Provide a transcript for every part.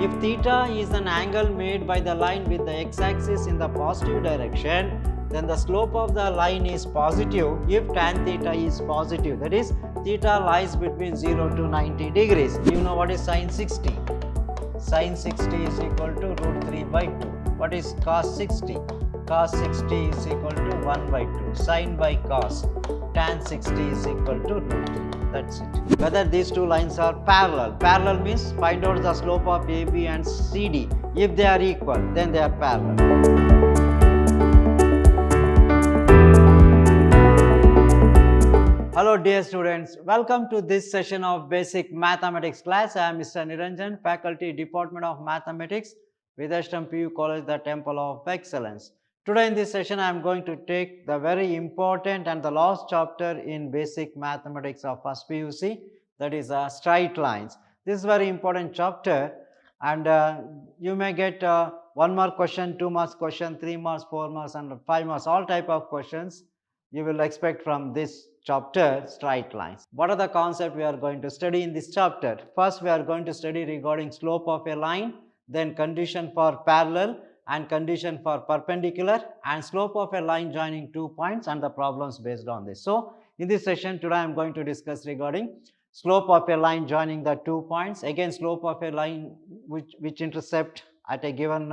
If theta is an angle made by the line with the x-axis in the positive direction, then the slope of the line is positive if tan theta is positive. That is, theta lies between 0 to 90 degrees. You know what is sin 60? Sin 60 is equal to root 3 by 2. What is cos 60? Cos 60 is equal to 1 by 2. Sin by cos. Tan 60 is equal to root 3. That's it. Whether these two lines are parallel. Parallel means find out the slope of AB and CD. If they are equal, then they are parallel. Hello dear students, welcome to this session of basic mathematics class. I am Mr. Niranjan, faculty Department of Mathematics, Vidhyaashram PU College, the Temple of Excellence. Today in this session I am going to take the very important and the last chapter in basic mathematics of first PUC, that is straight lines. This is very important chapter, and you may get 1 mark question, 2 marks question, 3 marks, 4 marks and 5 marks, all type of questions you will expect from this chapter, straight lines. What are the concepts we are going to study in this chapter? First, we are going to study regarding slope of a line, then condition for parallel and condition for perpendicular, and slope of a line joining 2 points and the problems based on this. So, in this session today I am going to discuss regarding slope of a line joining the 2 points. Again, slope of a line which intercept at a given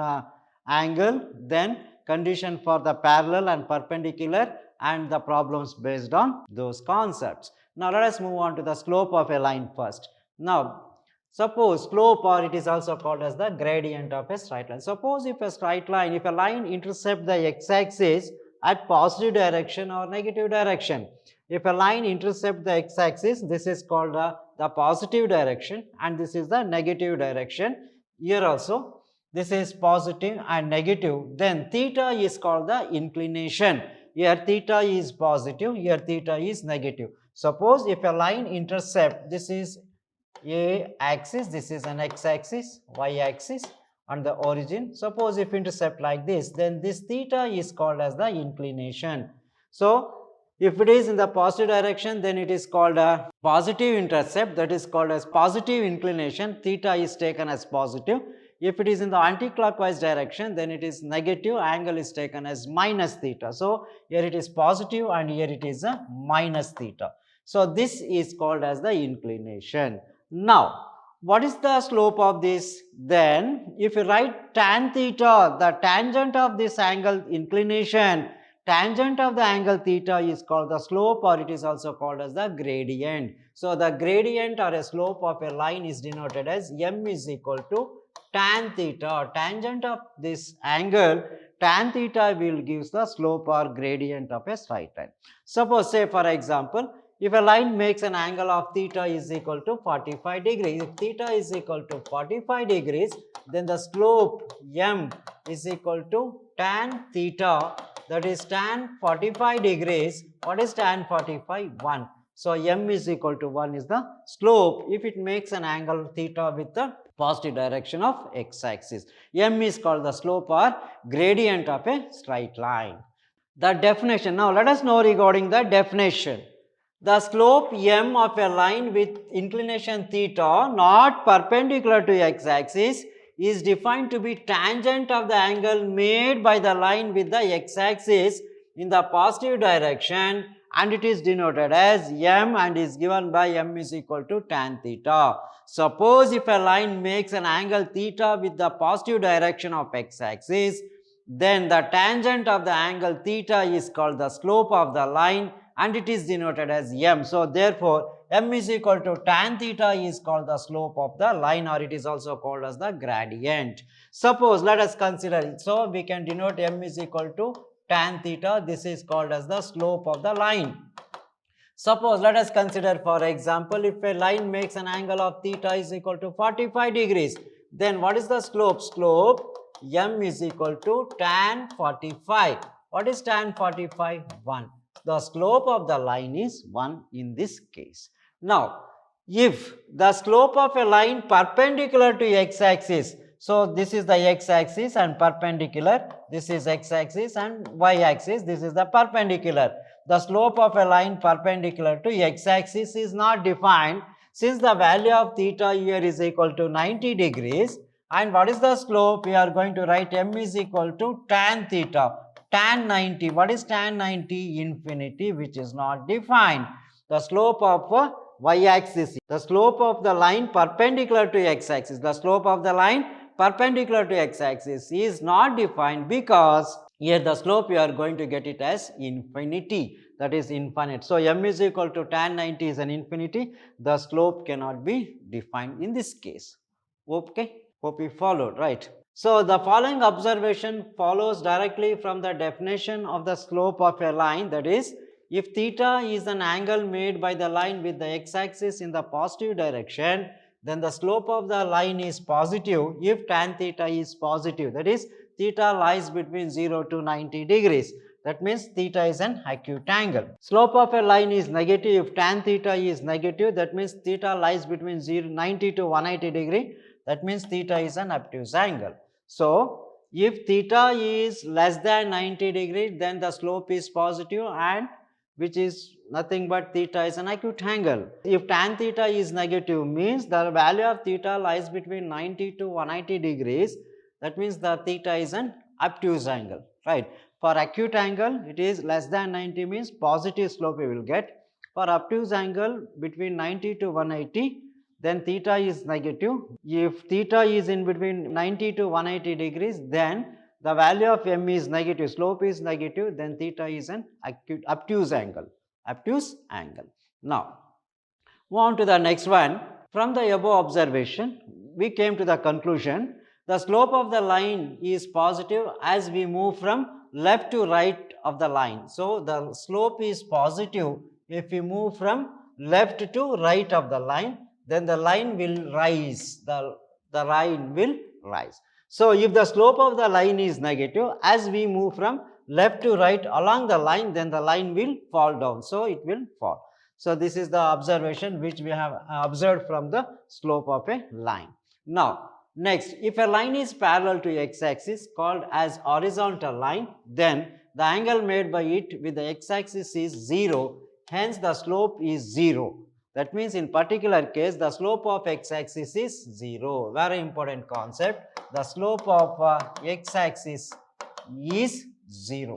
angle, then condition for the parallel and perpendicular, and the problems based on those concepts. Now, let us move on to the slope of a line first. Now, suppose slope, or it is also called as the gradient of a straight line. Suppose if a line intercept the x-axis at positive direction or negative direction. If a line intercept the x-axis, this is called the positive direction and this is the negative direction. Here also, this is positive and negative. Then theta is called the inclination. Here theta is positive, here theta is negative. Suppose if a line intercept, this is a axis, this is an x-axis, y-axis and the origin. Suppose if intercept like this, then this theta is called as the inclination. So, if it is in the positive direction, then it is called a positive intercept, that is called as positive inclination. Theta is taken as positive. If it is in the anti-clockwise direction, then it is negative, angle is taken as minus theta. So, here it is positive and here it is a minus theta. So, this is called as the inclination. Now, what is the slope of this? Then, if you write tan theta, the tangent of this angle inclination, tangent of the angle theta is called the slope, or it is also called as the gradient. So, the gradient or a slope of a line is denoted as m is equal to tan theta. Tangent of this angle, tan theta will give the slope or gradient of a straight line. Suppose, say for example, if a line makes an angle of theta is equal to 45 degrees, if theta is equal to 45 degrees, then the slope m is equal to tan theta, that is tan 45 degrees. What is tan 45? 1. So, m is equal to 1 is the slope if it makes an angle theta with the positive direction of x-axis. M is called the slope or gradient of a straight line. The definition. Now, let us know regarding the definition. The slope m of a line with inclination theta not perpendicular to x-axis is defined to be tangent of the angle made by the line with the x-axis in the positive direction, and it is denoted as m and is given by m is equal to tan theta. Suppose if a line makes an angle theta with the positive direction of x-axis, then the tangent of the angle theta is called the slope of the line and it is denoted as m. So, therefore, m is equal to tan theta is called the slope of the line, or it is also called as the gradient. Suppose, let us consider it. So, we can denote m is equal to tan theta. This is called as the slope of the line. Suppose, let us consider for example, if a line makes an angle of theta is equal to 45 degrees, then what is the slope? Slope m is equal to tan 45. What is tan 45? 1. The slope of the line is 1 in this case. Now, if the slope of a line perpendicular to x-axis, so this is the x-axis and perpendicular, this is x-axis and y-axis, this is the perpendicular. The slope of a line perpendicular to x-axis is not defined, since the value of theta here is equal to 90 degrees And what is the slope? We are going to write m is equal to tan theta. Tan 90. What is tan 90? Infinity, which is not defined. The slope of y-axis. The slope of the line perpendicular to x-axis. The slope of the line perpendicular to x-axis is not defined because here the slope you are going to get it as infinity, that is infinite. So, m is equal to tan 90 is an infinity, the slope cannot be defined in this case. Okay, hope you followed, right. So, the following observation follows directly from the definition of the slope of a line, that is, if theta is an angle made by the line with the x-axis in the positive direction, then the slope of the line is positive if tan theta is positive, that is, theta lies between 0 to 90 degrees. That means theta is an acute angle. Slope of a line is negative if tan theta is negative, that means theta lies between 90 to 180 degree, that means theta is an obtuse angle. So, if theta is less than 90 degree, then the slope is positive, and which is nothing but theta is an acute angle. If tan theta is negative, means the value of theta lies between 90 to 180 degrees, that means the theta is an obtuse angle, right. For acute angle, it is less than 90 means positive slope we will get. For obtuse angle between 90 to 180, then theta is negative. If theta is in between 90 to 180 degrees, then the value of m is negative, slope is negative, then theta is an acute obtuse angle. Obtuse angle. Now, move on to the next one. From the above observation, we came to the conclusion the slope of the line is positive as we move from left to right of the line. So, the slope is positive if we move from left to right of the line, then the line will rise, the line will rise. So, if the slope of the line is negative, as we move from left to right along the line, then the line will fall down. So, it will fall. So, this is the observation which we have observed from the slope of a line. Now, next, if a line is parallel to x-axis called as horizontal line, then the angle made by it with the x-axis is 0, hence the slope is 0. That means in particular case, the slope of x-axis is 0. Very important concept. The slope of x-axis is 0.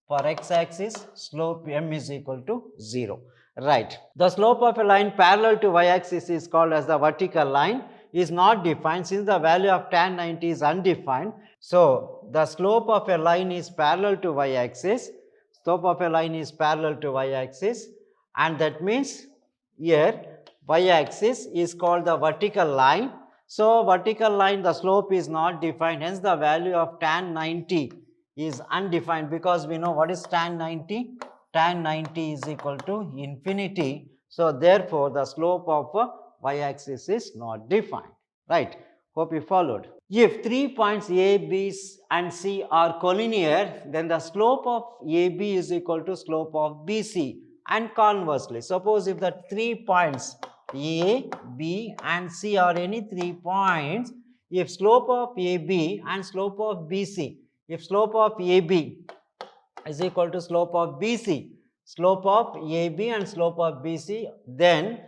For x-axis, slope m is equal to 0. Right. The slope of a line parallel to y-axis is called as the vertical line, is not defined since the value of tan 90 is undefined. So, the slope of a line is parallel to y-axis, slope of a line is parallel to y-axis, and that means here y-axis is called the vertical line. So, vertical line the slope is not defined, hence the value of tan 90 is undefined, because we know what is tan 90. Tan 90 is equal to infinity. So, therefore, the slope of y-axis is not defined, right. Hope you followed. If 3 points A, B and C are collinear, then the slope of AB is equal to slope of BC, and conversely. Suppose if the 3 points A, B and C are any 3 points, if slope of AB and slope of BC, if slope of AB is equal to slope of BC, slope of AB and slope of BC, then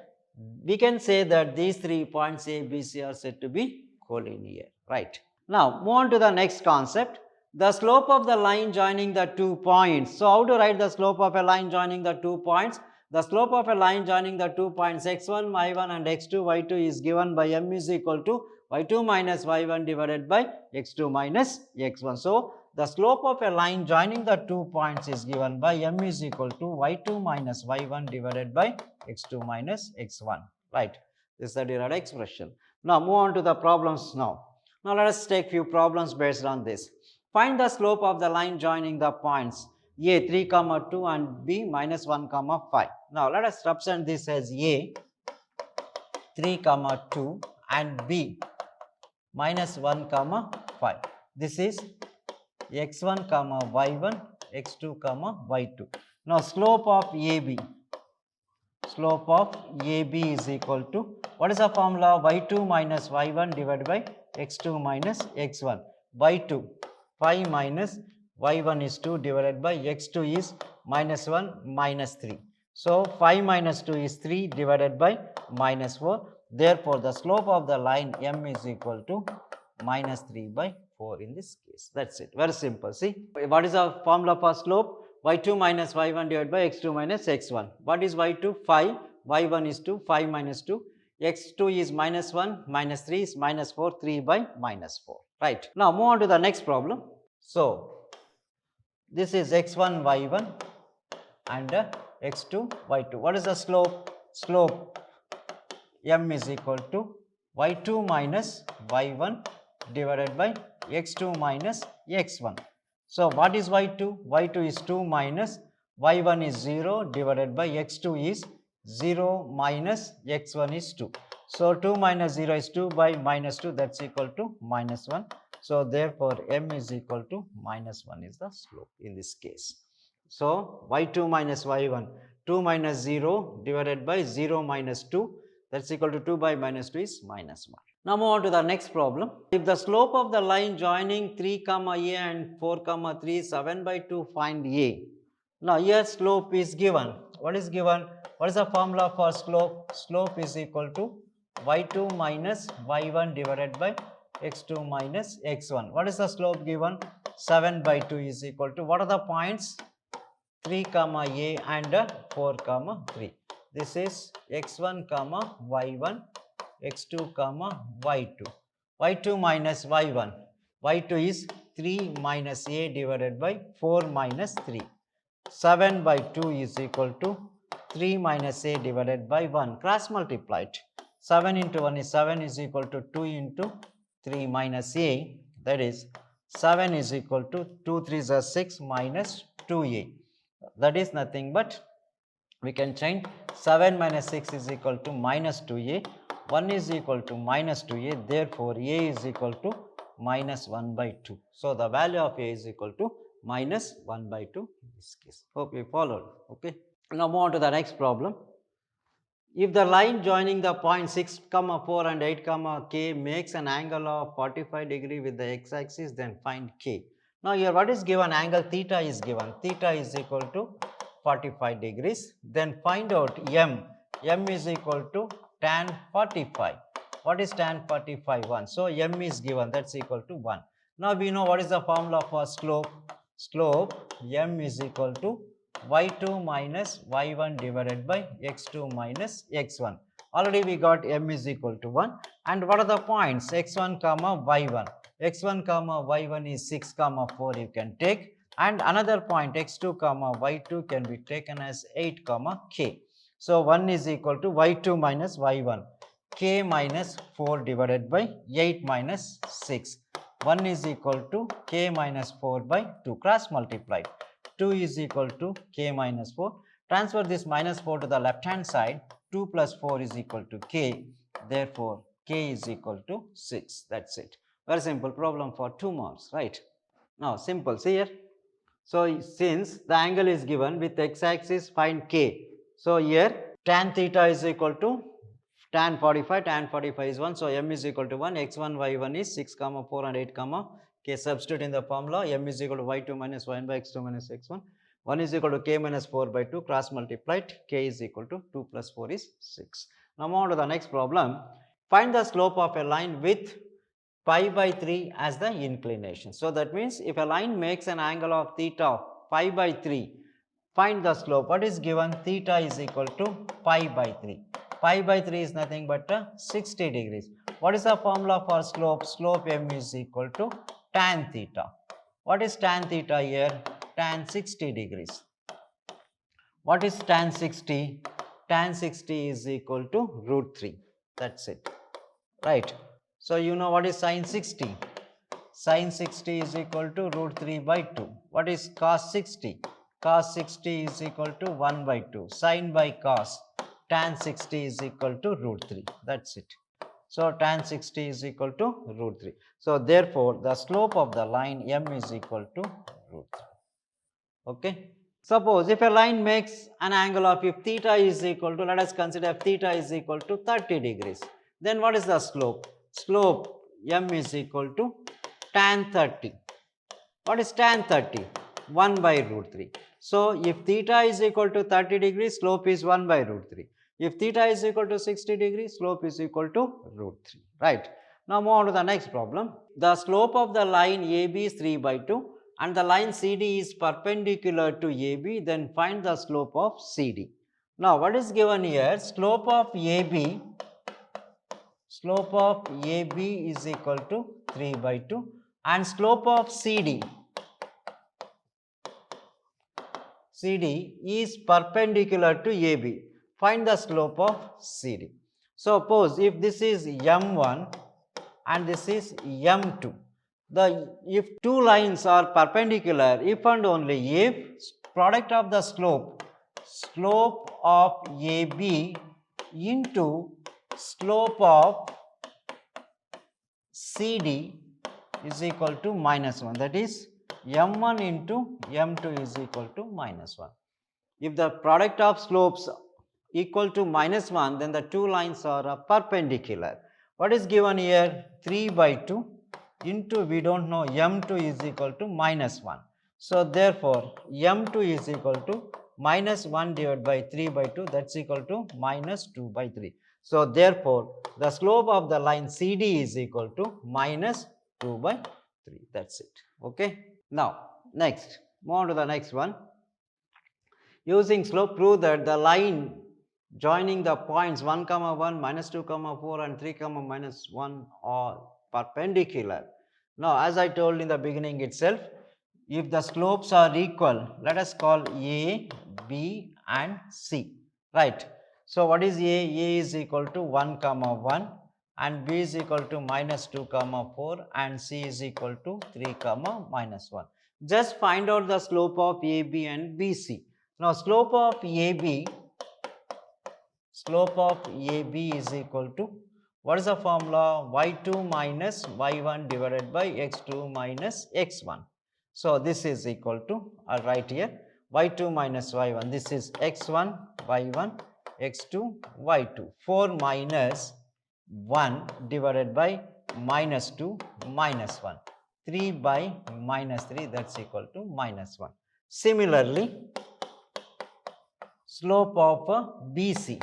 we can say that these 3 points A, B, C are said to be collinear, right. Now, move on to the next concept, the slope of the line joining the 2 points. So, how to write the slope of a line joining the 2 points? The slope of a line joining the 2 points x1, y1 and x2, y2 is given by m is equal to y2 minus y1 divided by x2 minus x1. So, the slope of a line joining the 2 points is given by m is equal to y2 minus y1 divided by x2 minus x1, right. This is the derived expression. Now, move on to the problems now. Now, let us take few problems based on this. Find the slope of the line joining the points A 3, 2 and B minus 1, 5. Now, let us represent this as A 3, 2 and B minus 1, 5. This is x1, y1, x2, y2. Now, slope of AB is equal to, what is the formula? Y2 minus y1 divided by x2 minus x1. Y2 5 minus y1 is 2 divided by x2 is minus 1 minus 3. So, 5 minus 2 is 3 divided by minus 4. Therefore, the slope of the line m is equal to minus 3 by 4 in this case. That's it. Very simple. See, what is the formula for slope? y2 minus y1 divided by x2 minus x1. What is y2? 5. y1 is 2. 5 minus 2. x2 is minus 1. Minus 3 is minus 4. 3 by minus 4. Right. Now, move on to the next problem. So, this is x1 y1 and x2 y2. What is the slope? Slope m is equal to y2 minus y1 divided by x2 minus x1. So, what is y2? y2 is 2 minus y1 is 0 divided by x2 is 0 minus x1 is 2. So, 2 minus 0 is 2 by minus 2, that is equal to minus 1. So, therefore, m is equal to minus 1 is the slope in this case. So, y2 minus y1, 2 minus 0 divided by 0 minus 2, that is equal to 2 by minus 2 is minus 1. Now, move on to the next problem. If the slope of the line joining 3 comma a and 4 comma 3 is 7 by 2, find a. Now, here slope is given. What is given? What is the formula for slope? Slope is equal to y2 minus y1 divided by x2 minus x1. What is the slope given? 7 by 2 is equal to, what are the points? 3 comma a and 4 comma 3. This is x1 comma y1, x2 comma y2. y2 minus y1. y2 is 3 minus a divided by 4 minus 3. 7 by 2 is equal to 3 minus a divided by 1. Cross multiplied. 7 into 1 is 7 is equal to 2 into 3 minus a. That is 7 is equal to 2 3s are 6 minus 2a. That is nothing but we can change 7 minus 6 is equal to minus 2a. 1 is equal to minus 2a. Therefore, a is equal to minus 1 by 2. So, the value of a is equal to minus 1 by 2 in this case. Hope you followed. Okay. Now, move on to the next problem. If the line joining the point 6 comma 4 and 8 comma k makes an angle of 45 degree with the x-axis, then find k. Now, here what is given? Angle theta is given. Theta is equal to 45 degrees. Then find out m. M is equal to tan 45. What is tan 45? 1. So, m is given, that is equal to 1. Now, we know what is the formula for slope. Slope m is equal to y2 minus y1 divided by x2 minus x1. Already we got m is equal to 1. And what are the points? x1 comma y1. x1 comma y1 is 6 comma 4 you can take. And another point x2 comma y2 can be taken as 8 comma k. So, 1 is equal to y2 minus y1, k minus 4 divided by 8 minus 6. 1 is equal to k minus 4 by 2, cross multiplied. 2 is equal to k minus 4. Transfer this minus 4 to the left hand side. 2 plus 4 is equal to k. Therefore, k is equal to 6. That's it. Very simple problem for 2 marks, right? Now, simple. See here. So, since the angle is given with x-axis, find k. So, here tan theta is equal to tan 45. Tan 45 is 1. So, m is equal to 1. x1 y1 is 6 comma 4 and 8 comma k. Substitute in the formula. M is equal to y2 minus y1 by x2 minus x1. 1 is equal to k minus 4 by 2. Cross multiplied. K is equal to 2 plus 4 is 6. Now, move on to the next problem. Find the slope of a line with pi by 3 as the inclination. So, that means if a line makes an angle of theta of pi by 3, find the slope. What is given? Theta is equal to pi by 3. Pi by 3 is nothing but 60 degrees. What is the formula for slope? Slope m is equal to tan theta. What is tan theta here? Tan 60 degrees. What is tan 60? Tan 60 is equal to root 3. That's it. Right. So, you know what is sin 60? Sin 60 is equal to root 3 by 2. What is cos 60? Cos 60 is equal to 1 by 2. Sin by cos, tan 60 is equal to root 3. That's it. So, tan 60 is equal to root 3. So, therefore, the slope of the line m is equal to root 3. Okay. Suppose if a line makes an angle of, if theta is equal to, let us consider if theta is equal to 30 degrees. Then what is the slope? Slope m is equal to tan 30. What is tan 30? 1 by root 3. So, if theta is equal to 30 degrees, slope is 1 by root 3. If theta is equal to 60 degrees, slope is equal to root 3. Right. Now move on to the next problem. The slope of the line AB is 3 by 2 and the line CD is perpendicular to AB, then find the slope of CD. Now what is given here? Slope of AB is equal to 3 by 2 and slope of CD is perpendicular to AB. Find the slope of CD. Suppose if this is M1 and this is M2. If two lines are perpendicular, if and only if product of the slope of AB into slope of CD is equal to -1. That is M1 into M2 is equal to -1. If the product of slopes equal to -1, then the two lines are perpendicular. What is given here? 3 by 2 into, we don't know, M2 is equal to -1. So therefore M2 is equal to -1 divided by 3 by 2, that's equal to -2 by 3. So therefore the slope of the line CD is equal to -2 by 3. That's it. Okay. Now next, move on to the next one. Using slope, prove that the line joining the points 1, 1, -2, 4 and 3, -1 are perpendicular. Now as I told in the beginning itself, if the slopes are equal, let us call A, B and C, right? So what is A? A is equal to 1, 1 and B is equal to -2, 4 and C is equal to 3, -1. Just find out the slope of AB and BC. Now slope of AB is equal to, what is the formula? Y2 minus Y1 divided by X2 minus X1. So this is equal to, right here, Y2 minus Y1. This is X1, Y1, X2, Y2. 4 minus 1 divided by -2 minus 1. 3 by -3, that's equal to -1. Similarly, slope of BC.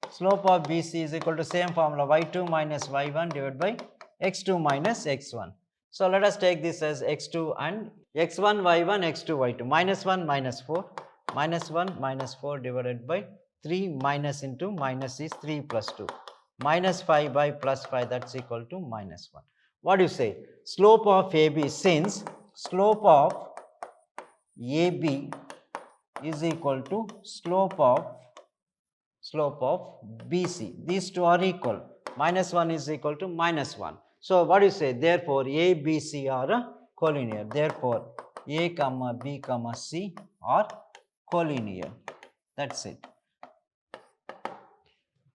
Slope of BC is equal to same formula, Y2 minus Y1 divided by X2 minus X1. So let us take this as X2 and X1 Y1 X2 Y2. -1 -4, -1 -4 divided by 3 minus into minus is 3 plus 2. -5 by +5, that's equal to -1. What do you say? Slope of AB, since slope of AB is equal to slope of BC. These two are equal. -1 is equal to -1. So what do you say? Therefore A, B, C are collinear. Therefore A, B, C are collinear. That's it.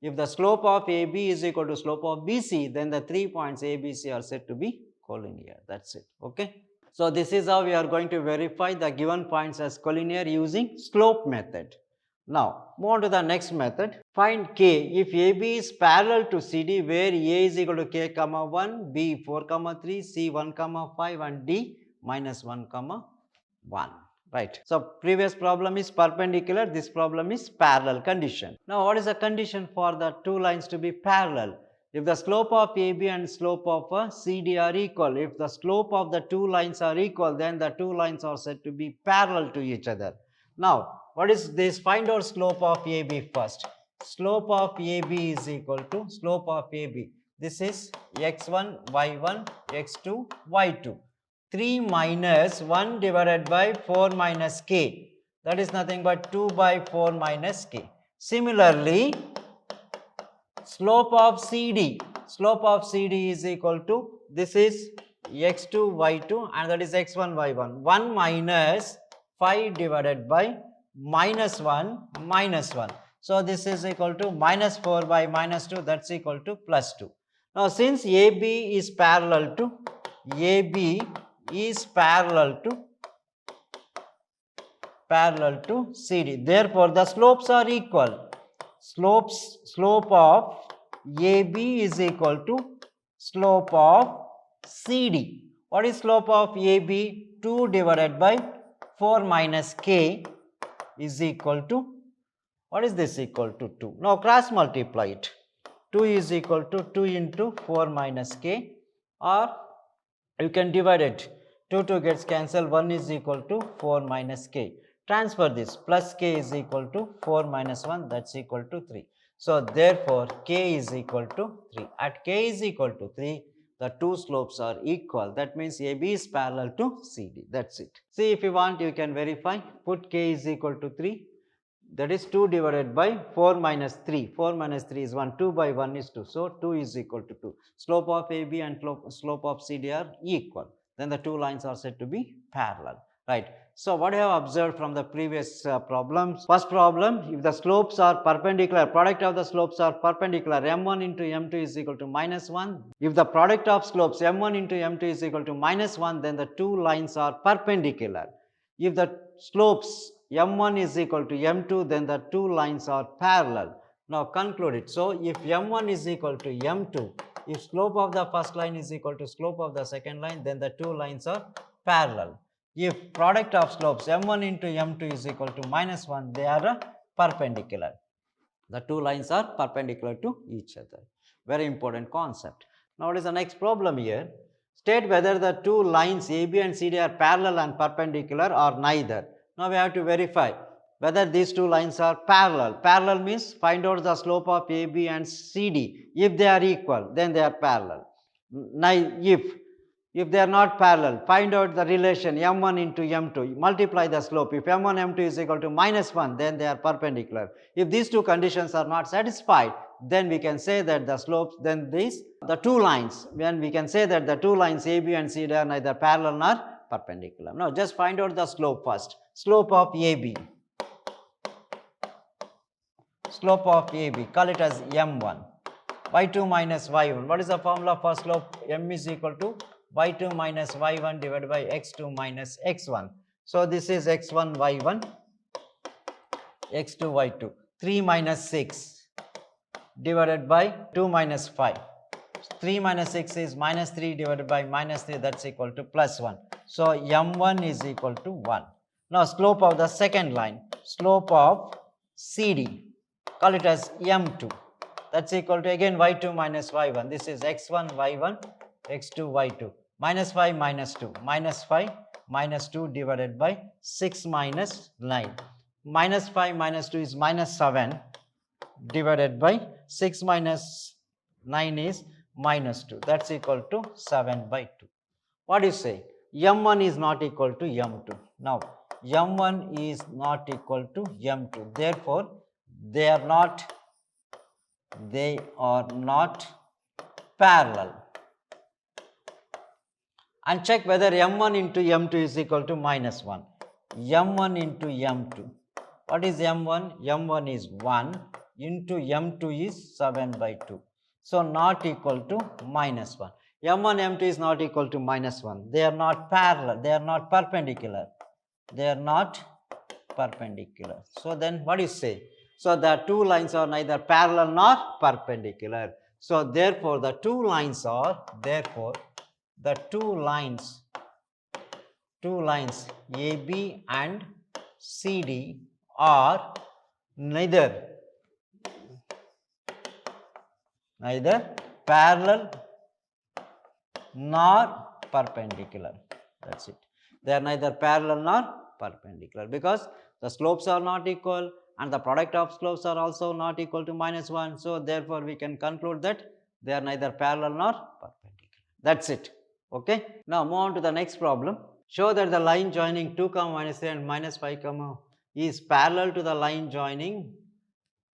If the slope of AB is equal to slope of BC, then the 3 points A, B, C are said to be collinear. That's it. Okay. So this is how we are going to verify the given points as collinear using slope method. Now move on to the next method. Find K if AB is parallel to CD, where A is equal to K, 1, B 4, 3, C 1, 5 and D -1, 1. Right. So previous problem is perpendicular, this problem is parallel condition. Now what is the condition for the two lines to be parallel? If the slope of AB and slope of CD are equal, if the slope of the two lines are equal, then the two lines are said to be parallel to each other. Now what is this? Find out slope of AB first. Slope of AB is equal to slope of AB. This is X1, Y1, X2, Y2. 3 minus 1 divided by 4 minus K. That is nothing but 2 by 4 minus K. Similarly, slope of CD. Slope of CD is equal to, this is X2, Y2 and that is X1, Y1. 1 minus 5 divided by -1 minus 1. So this is equal to -4 by -2, that's equal to +2. Now since AB is parallel to CD, therefore the slopes are equal. Slope of AB is equal to slope of CD. What is slope of AB? 2 divided by 4 minus K is equal to, what is this equal to? 2. Now cross multiply it. 2 is equal to 2 into 4 minus K or you can divide it. 2 gets cancelled, 1 is equal to 4 minus k. Transfer this, plus k is equal to 4 minus 1, that's equal to 3. So therefore k is equal to 3. At k is equal to 3, the two slopes are equal. That means AB is parallel to CD. That's it. See, if you want, you can verify. Put k is equal to 3. That is 2 divided by 4 minus 3. 4 minus 3 is 1. 2 by 1 is 2. So 2 is equal to 2. Slope of AB and slope of CD are equal. Then the two lines are said to be parallel. Right. So what I have observed from the previous problems. First problem, if the slopes are perpendicular, product of the slopes are perpendicular, m1 into m2 is equal to minus 1. If the product of slopes m1 into m2 is equal to minus 1, then the two lines are perpendicular. If the slopes m1 is equal to m2, then the two lines are parallel. Now conclude it. So if m1 is equal to m2, if slope of the first line is equal to slope of the second line, then the two lines are parallel. If product of slopes m1 into m2 is equal to minus 1, they are perpendicular. The two lines are perpendicular to each other. Very important concept. Now what is the next problem here? State whether the two lines AB and CD are parallel and perpendicular or neither. Now we have to verify whether these two lines are parallel. Parallel means find out the slope of AB and CD. If they are equal, then they are parallel. If they are not parallel, find out the relation m1 into m2, multiply the slope. If m1 m2 is equal to minus 1, then they are perpendicular. If these two conditions are not satisfied, then we can say that the slopes, then the two lines, when we can say that the two lines AB and CD are neither parallel nor perpendicular. Now just find out the slope first. Slope of AB. Slope of AB, call it as m1. y2 minus y1. What is the formula for slope? M is equal to y2 minus y1 divided by x2 minus x1. So this is x1 y1, x2 y2. 3 minus 6 divided by 2 minus 5. 3 minus 6 is minus 3 divided by minus 3, that's equal to plus 1. So m1 is equal to 1. Now slope of the second line, slope of CD, call it as m2. That's equal to again y2 minus y1. This is x1 y1, x2 y2. Minus 5 minus 2. Minus 5 minus 2 divided by 6 minus 9. Minus 5 minus 2 is minus 7 divided by 6 minus 9 is minus 2. That's equal to 7 by 2. What do you say? m1 is not equal to m2. Now, m1 is not equal to m2. Therefore, they are not parallel. And check whether m1 into m2 is equal to minus 1. m1 into m2. What is m1? m1 is 1 into m2 is 7 by 2. So not equal to minus 1. m1, m2 is not equal to minus 1. They are not parallel. They are not perpendicular. They are not perpendicular. So then what do you say? So the two lines are neither parallel nor perpendicular. So therefore the two lines AB and CD are neither parallel nor perpendicular. That's it. They are neither parallel nor perpendicular because the slopes are not equal and the product of slopes are also not equal to minus 1. So therefore we can conclude that they are neither parallel nor perpendicular. That's it. Okay. Now move on to the next problem. Show that the line joining 2, minus 3 and minus 5, is parallel to the line joining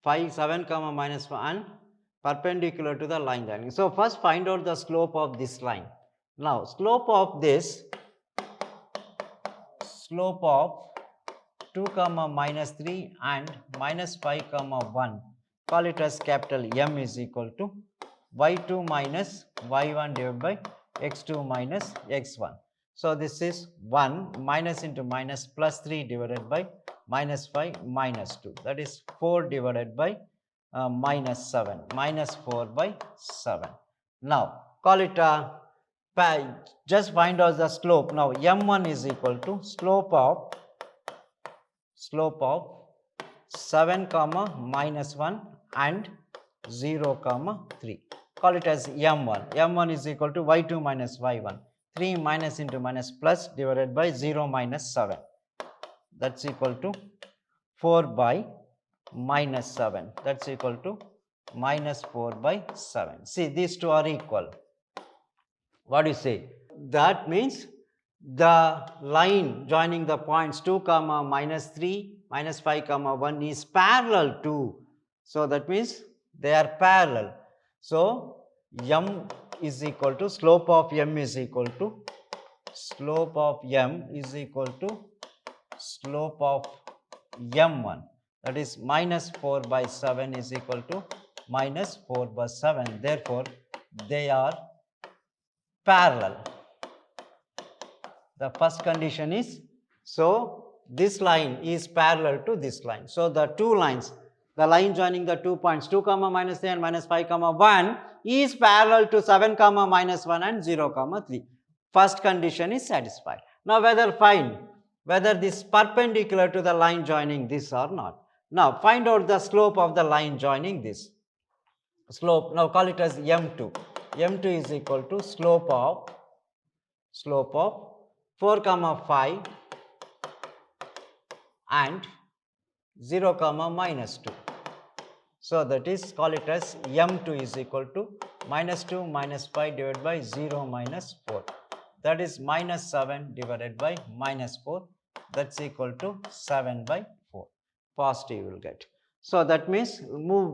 7, minus 1 and perpendicular to the line joining. So first find out the slope of this line. Now slope of 2, minus 3 and minus 5, 1, call it as capital M is equal to y2 minus y1 divided by x2 minus x1. So this is 1 minus into minus plus 3 divided by minus 5 minus 2. That is 4 divided by minus 7, minus 4 by 7. Now call it just find out the slope. Now m1 is equal to slope of 7, minus 1 and 0, 3. call it as m1. m1 is equal to y2 minus y1. 3 minus into minus plus divided by 0 minus 7. That's equal to 4 by minus 7. That's equal to minus 4 by 7. See, these two are equal. What do you say? That means the line joining the points 2 comma minus 3 minus 5 comma 1 is parallel to. So that means they are parallel. So m is equal to slope of m is equal to slope of m is equal to slope of m1, that is minus 4 by 7 is equal to minus 4 by 7. Therefore they are parallel. The first condition is, so this line is parallel to this line. So the two lines, the line joining the 2 points 2 comma minus 3 and minus 5 comma 1 is parallel to 7 comma minus 1 and 0 comma 3. First condition is satisfied. Now find whether this is perpendicular to the line joining this or not. Now find out the slope of the line joining this. Slope, now call it as m2. m2 is equal to slope of 4 comma 5 and 0 comma minus 2. So that is, call it as m2 is equal to minus 2 minus 5 divided by 0 minus 4. That is minus 7 divided by minus 4. That's equal to 7 by 4. Positive you will get. So that means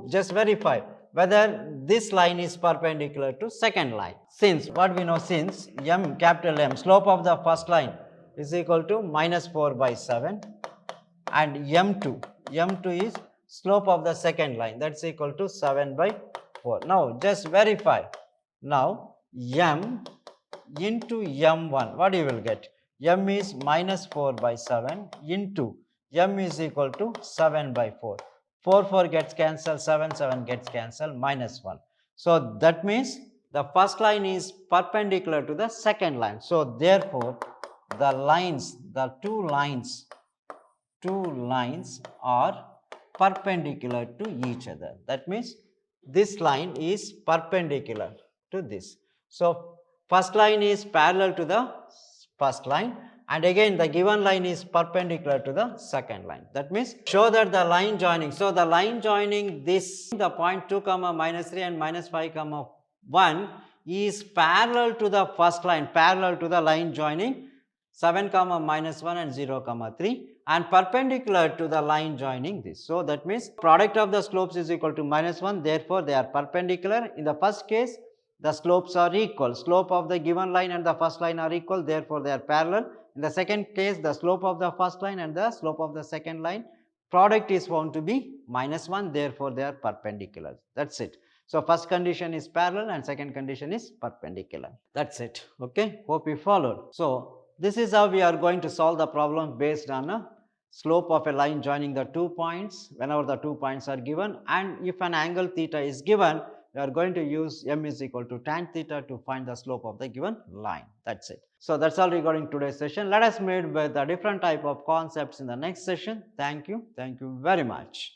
just verify whether this line is perpendicular to second line. Since what we know, since m, capital M, slope of the first line is equal to minus 4 by 7 and m2 is slope of the second line, that's equal to 7 by 4. Now just verify. Now m into m1, what you will get? M is minus 4 by 7 into m is equal to 7 by 4. 4 gets cancelled, 7 gets cancelled, minus 1. So that means the first line is perpendicular to the second line. So therefore the lines, the two lines are perpendicular to each other. That means this line is perpendicular to this. So first line is parallel to the first line, and again the given line is perpendicular to the second line. That means show that the line joining, so the line joining this, the point 2 comma minus 3 and minus 5 comma 1 is parallel to the first line, parallel to the line joining 7 comma minus 1 and 0 comma 3 and perpendicular to the line joining this. So that means product of the slopes is equal to minus 1, therefore they are perpendicular. In the first case the slopes are equal, slope of the given line and the first line are equal, therefore they are parallel. In the second case, the slope of the first line and the slope of the second line product is found to be minus 1, therefore they are perpendicular. That's it. So first condition is parallel and second condition is perpendicular. That's it. Okay, hope you followed. So this is how we are going to solve the problem based on a slope of a line joining the 2 points whenever the 2 points are given, and if an angle theta is given, we are going to use m is equal to tan theta to find the slope of the given line. That's it. So that's all regarding today's session. Let us meet with a different type of concepts in the next session. Thank you very much.